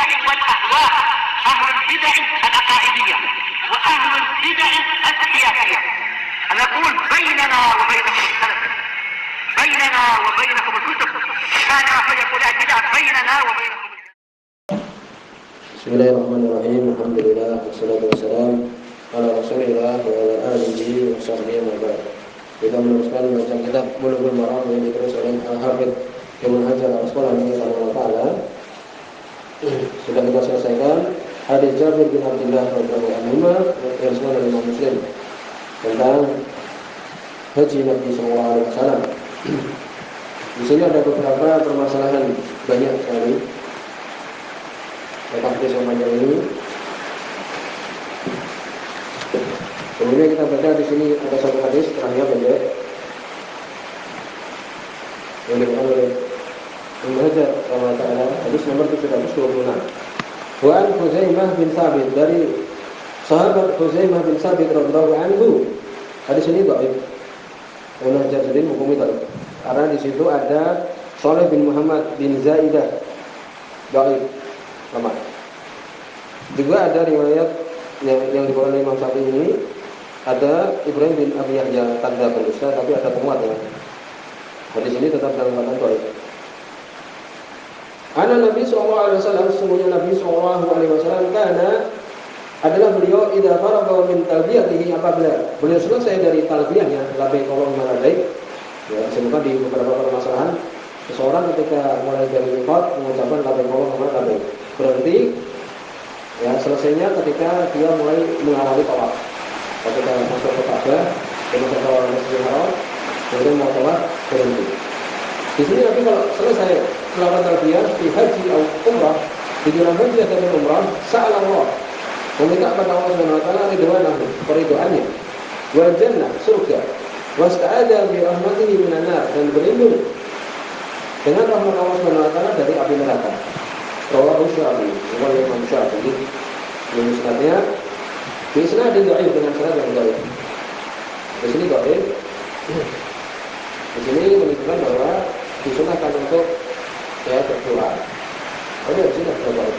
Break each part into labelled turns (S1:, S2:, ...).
S1: البدع والأهواء، أهل البدع العقائدية وأهل البدع السياسية. نقول بيننا وبينكم السلف، بيننا وبينكم الكتب، كان فيقول البدع بيننا وبينكم.
S2: Bismillahirrahmanirrahim. Alhamdulillah wassalatu wassalam ala Rasulillah wa ala alihi wa sahbihi wa barak. Kita meneruskan bacaan kitab Bulughul Maram yang ditulis oleh Al-Hafidz Ibnu Hajar Al-Asqalani rahimahullah taala. Sudah kita selesaikan hadis Jabir bin Abdullah radhiyallahu anhu yang disebutkan oleh Imam Muslim tentang haji Nabi sallallahu alaihi wasallam. Di sini ada beberapa permasalahan banyak sekali. Hadis yang panjang ini. Kemudian kita baca di sini ada satu hadis terakhir pendek yang diberikan oleh Ibnu Hajar rahimahullah taala, hadis nomor 726. Wa an Huzaimah bin Thabit, dari sahabat Huzaimah bin Thabit radhiyallahu anhu. Hadis ini dhaif. Ibnu Hajar sendiri menghukumi dhaif karena di situ ada Shalih bin Muhammad bin Zaidah, dhaif, lemah. Juga ada riwayat yang dibawa oleh Imam Syafi'i ini, ada Ibrahim bin Abi Yahya tanda pendusta, tapi ada penguat ya. Hadis ini tetap dalam keadaan dhaif. Ana Nabi sallallahu alaihi wasallam, sesungguhnya Nabi sallallahu alaihi wasallam adalah beliau idza faragha min talbiyatihi, apabila beliau selesai dari talbiyahnya labbaik Allahumma labbaik. Ya, disebutkan di beberapa permasalahan seseorang ketika mulai dari miqat mengucapkan labbaik Allahumma labbaik, berhenti ya, selesainya ketika dia mulai mengawali tawaf. Ketika masuk ke Ka'bah, masuk ke Masjidil Haram, kemudian mau tawaf, berhenti. Di sini Nabi kalau selesai melakukan talbiyah di haji atau umrah, di dalam haji atau umrah, sa'ala Allah, meminta kepada Allah Subhanahu wa taala ridwanahu, keridhaannya, wal jannah, surga, wasta'adha bi rahmatihi minan nar, dan berlindung dengan rahmat Allah Subhanahu wa taala dari api neraka. Rawahu Syafi'i, riwayat Imam Syafi'i. Ini sanadnya di sana ada dhaif dengan sanad yang dhaif. Di sini dhaif. Di sini menunjukkan bahwa disunahkan untuk ya berdoa. Ada di sini berdoa.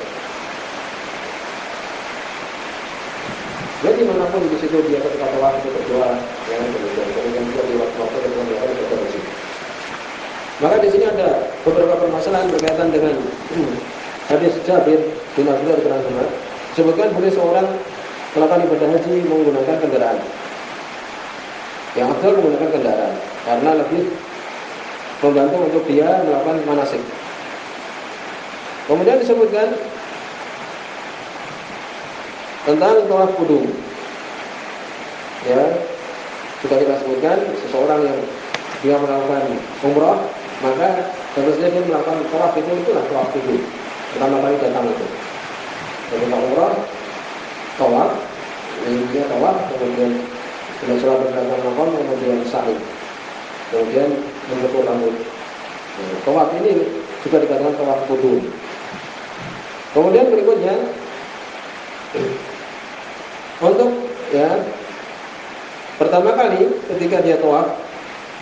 S2: Jadi manapun di situ dia ketika tawaf itu berdoa, jangan kemudian juga di waktu-waktu ketika dia ada berdoa di situ. Maka di sini ada beberapa permasalahan berkaitan dengan hadis Jabir bin Abdullah radhiyallahu anhu. Sebutkan boleh seorang melakukan ibadah haji menggunakan kendaraan. Yang afdal menggunakan kendaraan karena lebih membantu untuk dia melakukan manasik. Kemudian disebutkan tentang tawaf qudum. Ya, sudah kita sebutkan seseorang yang dia melakukan umrah, maka tentu saja dia melakukan tawaf itulah tawaf qudum. Pertama kali datang itu. Ketika umrah, tawaf, dia tawaf, kemudian sudah sholat berjamaah makam, kemudian sa'i, kemudian mencukur rambut. Tawaf ini juga dikatakan tawaf qudum. Kemudian berikutnya untuk ya pertama kali ketika dia tawaf,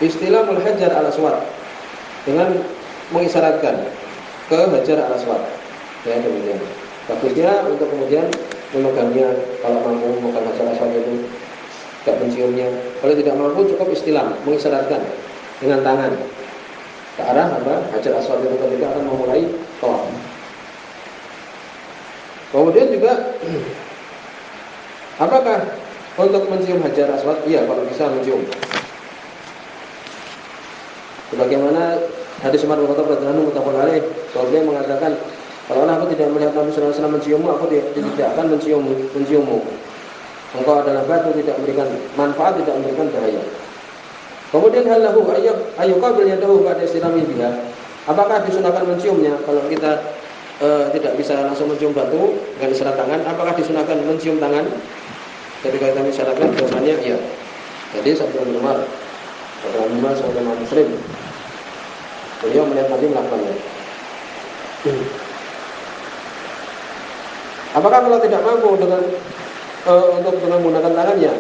S2: istilahul hajar al-aswad, dengan mengisyaratkan ke hajar al-aswad. Ya, demikian. Bagusnya untuk kemudian memegangnya, kalau mampu memegang hajar al-aswad itu, tidak menciumnya. Kalau tidak mampu cukup istilam, mengisyaratkan dengan tangan ke arah apa? Hajar aswad itu ketika akan memulai tawaf. Kemudian juga apakah untuk mencium hajar aswad? Iya, kalau bisa mencium. Sebagaimana hadis Umar bin Khattab radhiyallahu anhu muttafaqun alaih, dia mengatakan, kalau aku tidak melihat Nabi sallallahu alaihi wasallam menciummu, aku tidak akan menciummu. Engkau adalah batu, tidak memberikan manfaat, tidak memberikan bahaya. Kemudian halahu ayyuqabil yadahu ba'da istilami biha. Apakah disunahkan menciumnya? Kalau kita tidak bisa langsung mencium batu dengan isyarat tangan, apakah disunahkan mencium tangan? Ketika kita isyaratkan, biasanya iya. Jadi sabda Umar radhiyallahu anhu Muslim, beliau melihat Nabi melakukannya. Apakah kalau tidak mampu untuk menggunakan tangannya,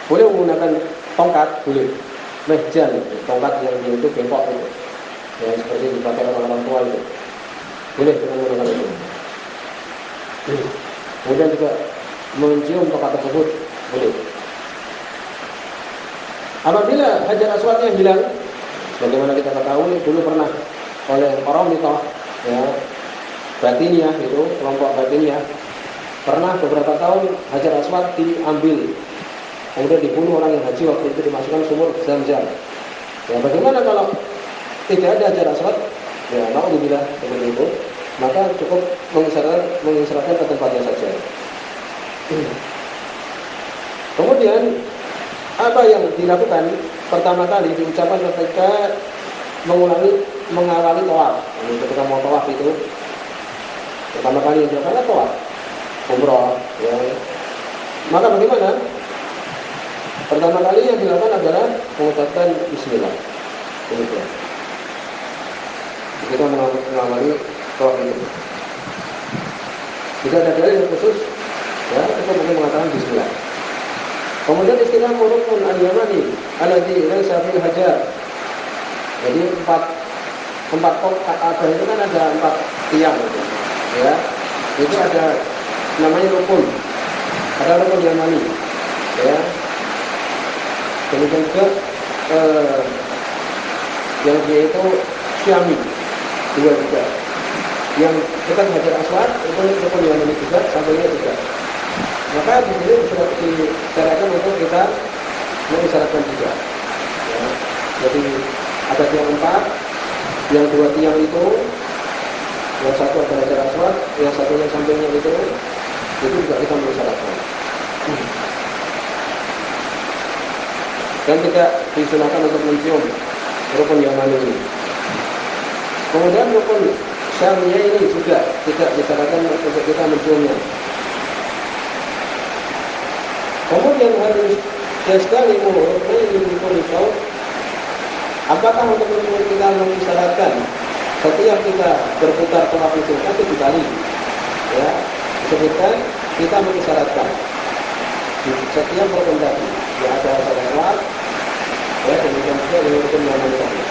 S2: boleh menggunakan tongkat, boleh. Mehjan, tongkat yang itu bengkok itu, yang seperti dipakai orang tua itu, boleh dengan menggunakan itu. Kemudian juga mencium tempat tersebut boleh. Apabila Hajar Aswadnya hilang, bagaimana kita ketahui dulu pernah oleh orang Mitah, ya, Batiniyah itu, kelompok Batiniyah, pernah beberapa tahun Hajar Aswad diambil, kemudian dibunuh orang yang haji waktu itu, dimasukkan sumur Zam-Zam. Ya, bagaimana kalau tidak ada Hajar Aswad? Ya, naudzubillah seperti itu, maka cukup mengisyaratkan ke tempatnya saja. Kemudian apa yang dilakukan pertama kali diucapkan ketika mengawali tawaf. Ketika mau tawaf itu pertama kali yang dilakukan tawaf umroh, ya. Maka bagaimana? Pertama kali yang dilakukan adalah mengucapkan bismillah. Demikian. Kita mengawali tawaf itu. Tidak ada dalil yang khusus, ya, kita mungkin mengatakan bismillah. Kemudian istilah rukun al-yamani alladzi laysa fil hajar. Jadi empat Ka'bah itu kan ada 4 tiang gitu. Ya. Itu ada namanya rukun. Ada rukun yamani. Ya. Kemudian juga yang dia itu syami 2 juga. Yang dekat Hajar Aswad itu rukun yamani juga, sampingnya juga. Maka di sini disyaratkan untuk kita mengisyaratkan juga. Ya. Jadi ada tiang 4, yang 2 tiang itu, yang satu adalah Hajar Aswad, yang satunya sampingnya itu juga kita mengisyaratkan. Dan tidak disunahkan untuk mencium rukun Yamani ini. Kemudian rukun Syamiyah ini juga tidak disyaratkan untuk kita menciumnya. Kemudian harus sekali ini dikau. Apakah untuk kita mengisyaratkan setiap kita berputar tawaf itu kan 7 kali, ya, disebutkan kita mengisyaratkan di setiap rukun tadi, ya, ada salawat, ya, demikian juga dengan rukun yang tadi.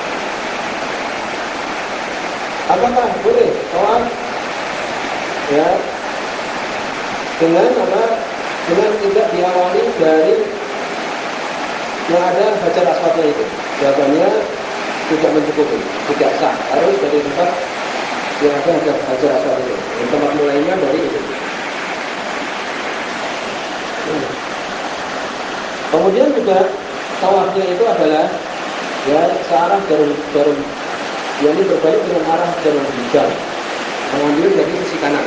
S2: Apakah boleh tawaf, ya, dengan apa? Dengan tidak diawali dari yang ada Hajar Aswadnya itu? Jawabannya tidak mencukupi, tidak sah. Harus dari tempat yang ada Hajar Aswad itu. Dan tempat mulainya dari itu. Kemudian juga tawafnya itu adalah, ya, searah jarum, yakni berbalik dengan arah jarum hijau, mengambil dari sisi kanan,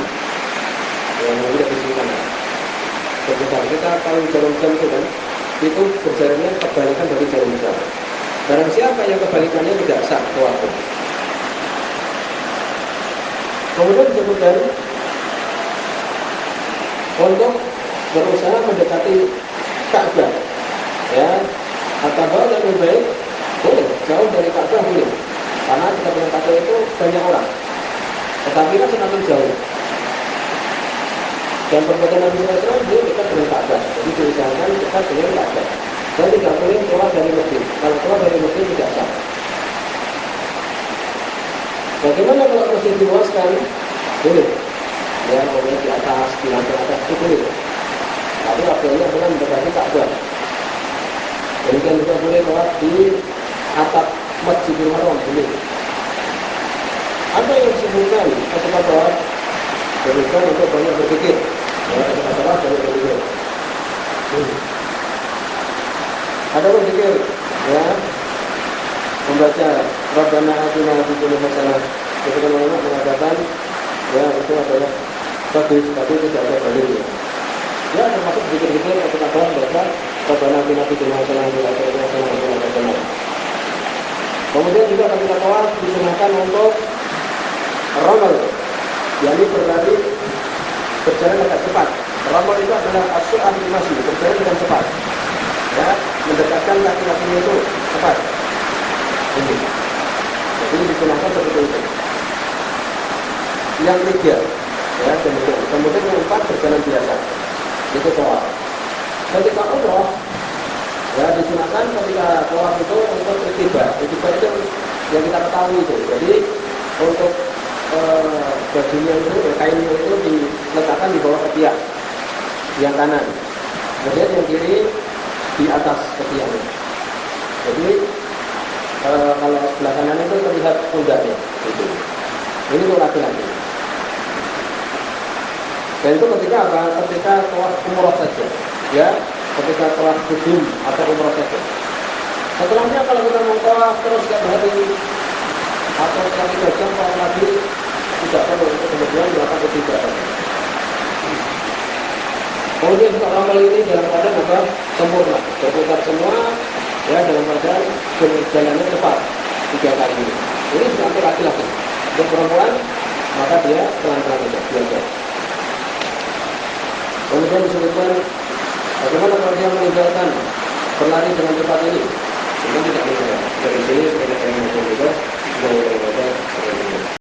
S2: mengambil dari sisi kanan. Sebentar, kita tahu jarum jam itu kan, itu berjalannya kebalikan dari jarum jam. Barang siapa yang kebalikannya tidak sah tawafnya. Kemudian disebutkan untuk berusaha mendekati Ka'bah, ya, atau yang lebih baik boleh jauh dari Ka'bah boleh, karena kita punya Ka'bah itu banyak orang, tetapi kan semakin jauh. Dan perbuatan Nabi SAW dia dekat dengan Ka'bah, jadi diusahakan dekat dengan Ka'bah. Dan tidak boleh keluar dari masjid. Kalau keluar dari masjid tidak sah. Bagaimana kalau masjid diluaskan? Boleh. Ya, boleh di atas, di lantai atas itu boleh. Tapi akhirnya adalah mendekati Ka'bah. Demikian juga boleh keluar di atap Masjidil Haram boleh. Apa yang disebutkan ketika keluar? Disebutkan untuk banyak berpikir. Ya, ketika keluar banyak berpikir. Ada berzikir, ya, membaca Rabbana atina fid dunya hasanah. Ketika ulama mengatakan, ya, itu adalah bagus, tapi tidak ada dalilnya. Ya, termasuk zikir-zikir yang kita baca Rabbana atina fid dunya hasanah wa qina adzaban nar. Kemudian juga ketika tawaf disunahkan untuk ramal, yakni berlari berjalan agak cepat. Ramal itu adalah as-su'ah bil masyi, berjalan dengan cepat. Ya, mendekatkan kaki-kakinya itu cepat. Ini. Jadi disunahkan seperti itu. Yang 3, ya, demikian. Kemudian yang 4 berjalan biasa. Itu tawaf. Ketika umrah, ya, disunahkan ketika tawaf itu untuk ittiba. Ittiba itu yang kita ketahui itu. Jadi untuk bajunya itu, kainnya itu diletakkan di bawah ketiak. yang kanan. Kemudian yang kiri di atas ketiaknya. Jadi kalau sebelah kanan itu terlihat pundaknya. Gitu. Ini untuk laki-laki. Dan itu ketika apa? Ketika telah umroh saja. Ya, ketika telah kudum atau umroh saja. Setelahnya kalau kita mau tawaf terus setiap hari atau setiap 3 jam kalau lagi tidak perlu untuk kemudian melakukan ibadah. Kemudian juga amal ini dalam keadaan apa? Sempurna, berputar semua, ya dalam keadaan berjalannya cepat 3 kali ini. Ini juga untuk laki-laki. Untuk perempuan maka dia pelan-pelan saja, biasa. Kemudian disebutkan bagaimana kalau dia meninggalkan berlari dengan cepat ini? Mungkin tidak bisa. Dari sini kita akan mencoba juga.